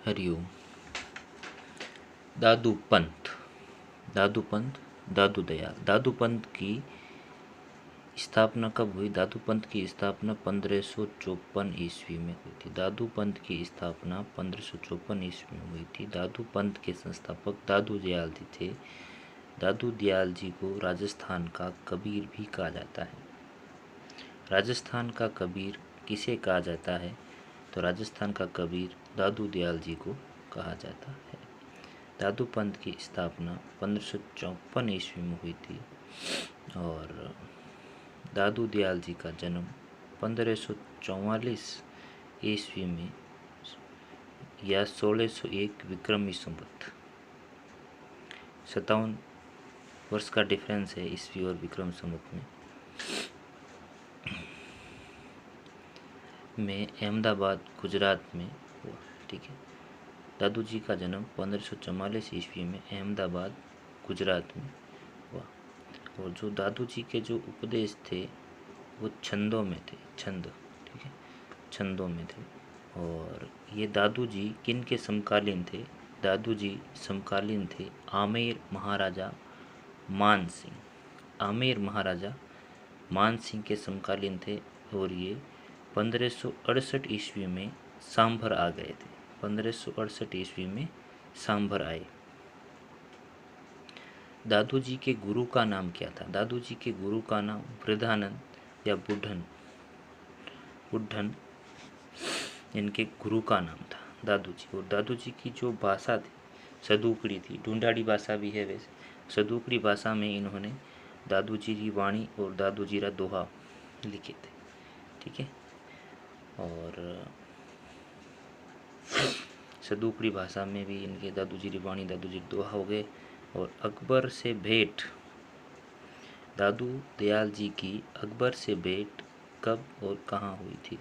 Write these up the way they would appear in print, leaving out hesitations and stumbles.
हरिओम। दादू पंथ, दादू पंथ, दादू दयाल। दादू पंथ की स्थापना कब हुई? दादू पंथ की स्थापना 1554 ईस्वी में हुई थी। दादू पंथ की स्थापना 1554 ईस्वी में हुई थी। दादू पंथ के संस्थापक दादू दयाल जी थे। दादू दयाल जी को राजस्थान का कबीर भी कहा जाता है। राजस्थान का कबीर किसे कहा जाता है? तो राजस्थान का कबीर दादू दयाल जी को कहा जाता है। दादू पंथ की स्थापना 1554 ईस्वी में हुई थी और दादू दयाल जी का जन्म 1544 ईस्वी में या 1601 विक्रमी संवत। 57 वर्ष का डिफरेंस है ईस्वी और विक्रम संवत में अहमदाबाद गुजरात में हुआ। ठीक है, दादू जी का जन्म 1544 ईस्वी में अहमदाबाद गुजरात में हुआ। और जो दादू जी के जो उपदेश थे वो छंदों में थे, छंद, ठीक है, छंदों में थे। और ये दादू जी किन के समकालीन थे? दादू जी समकालीन थे आमेर महाराजा मान सिंह। आमेर महाराजा मान सिंह के समकालीन थे और ये 1568 ईस्वी में सांभर आ गए थे। 1568 ईस्वी में सांभर आए। दादू जी के गुरु का नाम क्या था? दादू जी के गुरु का नाम वृद्धानंद या बुढ़न, बुढ़न इनके गुरु का नाम था दादू जी। और दादू जी की जो भाषा थी सदूकड़ी थी, ढूंढाड़ी भाषा भी है वैसे। सदूकड़ी भाषा में इन्होंने दादू जी की वाणी और दादू जी का दोहा लिखे थे। ठीक है, और सदूकड़ी भाषा में भी इनके दादू जी की वाणी, दादू जी दोहा हो गए। और अकबर से भेंट, दादू दयाल जी की अकबर से भेंट कब और कहाँ हुई थी?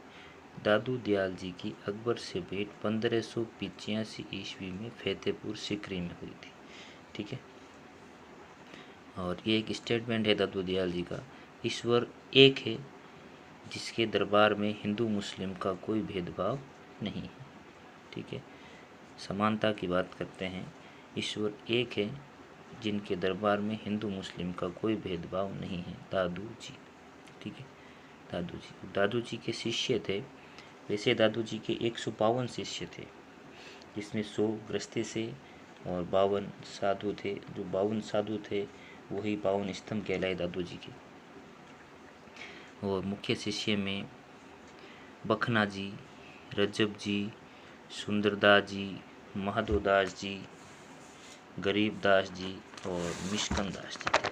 दादू दयाल जी की अकबर से भेंट 1585 ईस्वी में फतेहपुर सीकरी में हुई थी। ठीक है, और ये एक स्टेटमेंट है दादू दयाल जी का, ईश्वर एक है जिसके दरबार में हिंदू मुस्लिम का कोई भेदभाव नहीं है। ठीक है, समानता की बात करते हैं। ईश्वर एक है जिनके दरबार में हिंदू मुस्लिम का कोई भेदभाव नहीं है, दादू जी। ठीक है, दादू जी के शिष्य थे। वैसे दादू जी के 152 शिष्य थे, जिसमें 100 गृहस्थी से और 52 साधु थे। जो 52 साधु थे वही 52 स्तंभ कहलाए दादू जी के। और मुख्य शिष्य में बखना जी, रजब जी, सुंदरदास जी, माधोदास जी, गरीबदास जी और मिश्कनदास जी थे।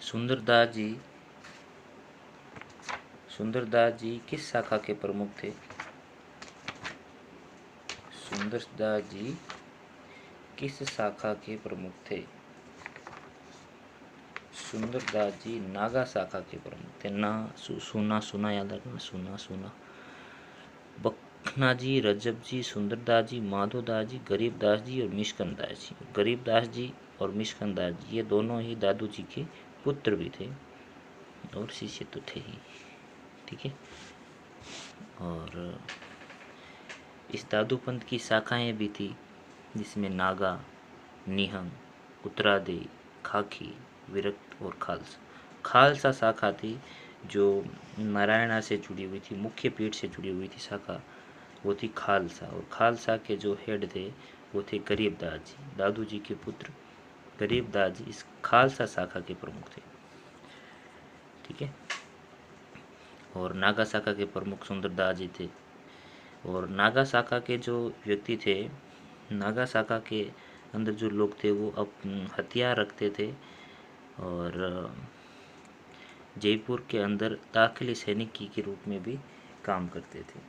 सुंदरदास जी किस शाखा के प्रमुख थे? सुंदरदास जी किस शाखा के प्रमुख थे? सुंदरदास जी नागा शाखा के प्रमुख थे। ना सुना याद रखना, सुना। बखना जी, रजब जी, सुंदरदास जी, माधोदास जी, गरीबदास जी और मिश्कनदास जी। गरीबदास जी और मिश्कनदास जी ये दोनों ही दादू जी के पुत्र भी थे और शिष्य तो थे ही। ठीक है, और इस दादू पंथ की शाखाएं भी थी, जिसमें नागा, निहंग, उत्तरादे, खाकी, विरक्त और खालसा। खालसा शाखा थी जो नारायणा से जुड़ी हुई थी, मुख्य पीठ से जुड़ी हुई थी शाखा, वो थी खालसा। और खालसा के जो हेड थे वो थे गरीबदास जी। दादू जी के पुत्र गरीबदास जी इस खालसा शाखा के प्रमुख थे। ठीक है, और नागा शाखा के प्रमुख सुंदरदास जी थे। और नागा शाखा के जो व्यक्ति थे, नागा शाखा के अंदर जो लोग थे वो हथियार रखते थे और जयपुर के अंदर दाखिली सैनिक के रूप में भी काम करते थे।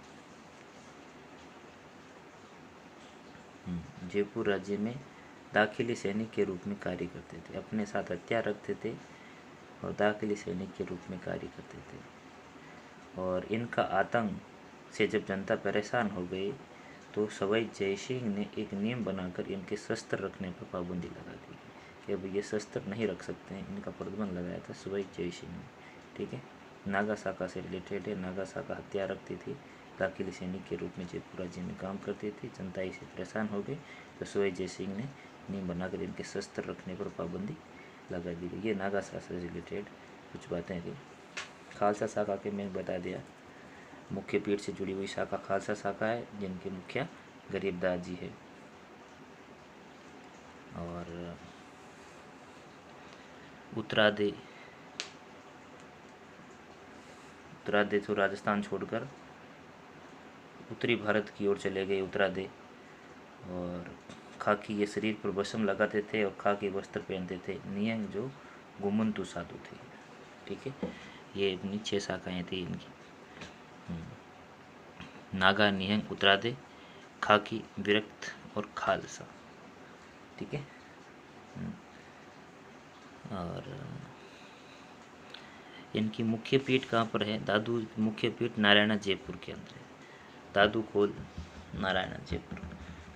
जयपुर राज्य में दाखिली सैनिक के रूप में कार्य करते थे, अपने साथ हथियार रखते थे और दाखिली सैनिक के रूप में कार्य करते थे। और इनका आतंक से जब जनता परेशान हो गई तो सवाई जय सिंह ने एक नियम बनाकर इनके शस्त्र रखने पर पाबंदी लगा दी कि अब ये शस्त्र नहीं रख सकते हैं। इनका प्रतिबंध लगाया था सवाई जय सिंह ने। ठीक है, नागा शाखा से रिलेटेड है। नागा शाखा हथियार रखती थी, दाखिली सैनिक के रूप में जयपुर राज्य में काम करते थे। जनता इससे परेशान हो गई तो सवाई जय सिंह ने नियम बनाकर इनके शस्त्र रखने पर पाबंदी लगा दी गई। ये नागा शाखा से रिलेटेड कुछ बातें थी। खालसा शाखा के मैंने बता दिया, मुख्य पीठ से जुड़ी हुई शाखा खालसा शाखा है, जिनके मुखिया गरीबदास जी है। और उत्तरादे तो राजस्थान छोड़कर उत्तरी भारत की ओर चले गए उत्तरादे। और खाकी ये शरीर पर भस्म लगाते थे और खाकी वस्त्र पहनते थे। नियंग जो गुमंतु साधु थे। ठीक है, ये अपनी 6 शाखाएँ थी इनकी। नागा, निहंग, उत्तरादे, खाकी, विरक्त और खालसा। ठीक है। और इनकी मुख्य पीठ कहाँ पर है? दादू मुख्य पीठ नारायणा जयपुर के अंदर है। दादू कोल नारायणा जयपुर।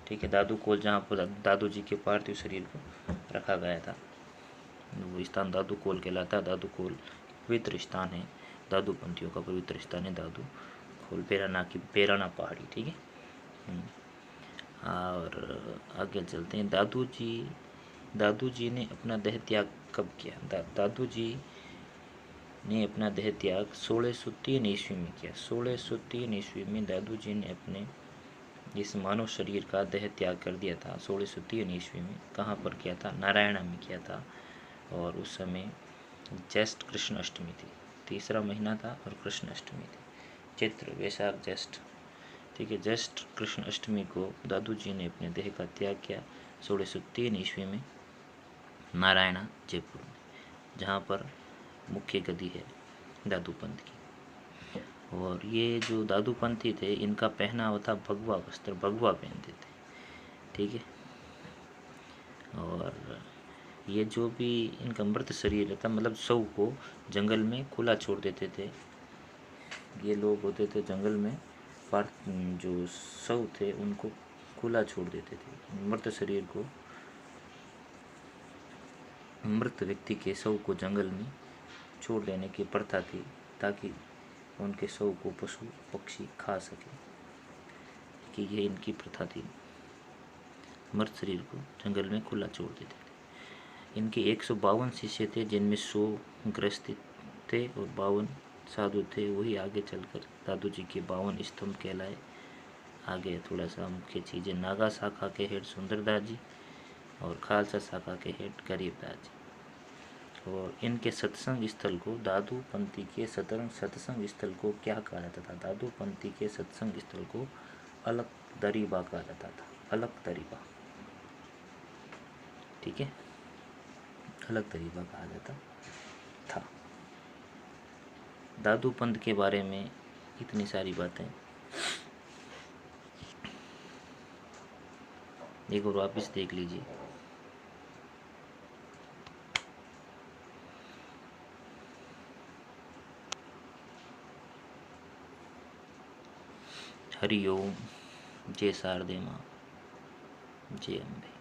ठीक है, दादू कोल जहाँ पर दादू जी के पार्थिव शरीर को रखा गया था, वो स्थान दादू कोल कहलाता है। दादू कोल पवित्र स्थान है, दादू पंथियों का पवित्र स्थान है दादू कोल, पेराना पहाड़ी। ठीक है। और आगे चलते हैं। दादू जी ने अपना देह त्याग कब किया? दादू जी ने अपना देह त्याग 1603 ईस्वी में किया। 1603 ईस्वी में दादू जी ने अपने इस मानव शरीर का देह त्याग कर दिया था। 1603 ईस्वी में कहाँ पर किया था? नारायणा में किया था। और उस समय ज्येष्ठ कृष्ण अष्टमी थी, तीसरा महीना था और कृष्ण अष्टमी थी, चैत्र वैशाख ज्येष्ठ। ठीक है, ज्येष्ठ कृष्ण अष्टमी को दादू जी ने अपने देह का त्याग किया 1603 ईस्वी में नारायणा जयपुर में, जहाँ पर मुख्य गद्दी है दादू पंथ की। और ये जो दादू पंथी थे, इनका पहनावा था भगवा वस्त्र, भगवा पहनते थे। ठीक है। और ये जो भी इनका मृत शरीर रहता, मतलब शव को जंगल में खुला छोड़ देते थे। ये लोग होते थे जंगल में, पर जो शव थे उनको खुला छोड़ देते थे। मृत शरीर को, मृत व्यक्ति के शव को जंगल में छोड़ देने की प्रथा थी, ताकि उनके शव को पशु पक्षी खा सके। कि ये इनकी प्रथा थी, मृत शरीर को जंगल में खुला छोड़ देते थे। इनके 152 शिष्य थे, जिनमें 100 गृहस्थ थे और 52 साधु थे। वही आगे चलकर दादू जी के 52 स्तंभ कहलाए। आगे थोड़ा सा मुख्य चीज़ें, नागा शाखा के हेड सुंदरदास जी और खालसा शाखा के हेड गरीबदास जी। और इनके सत्संग स्थल को, दादू पंथी के सत्संग स्थल को क्या कहा जाता था? दादू पंथी के सत्संग स्थल को अलग दरीबा कहा जाता था। अलग दरीबा। ठीक है, अलग दरीबा कहा जाता था। दादू पंथ के बारे में इतनी सारी बातें। एक और वापिस देख लीजिए। हरि ओम। जय शारदे माँ, जय अम्बे।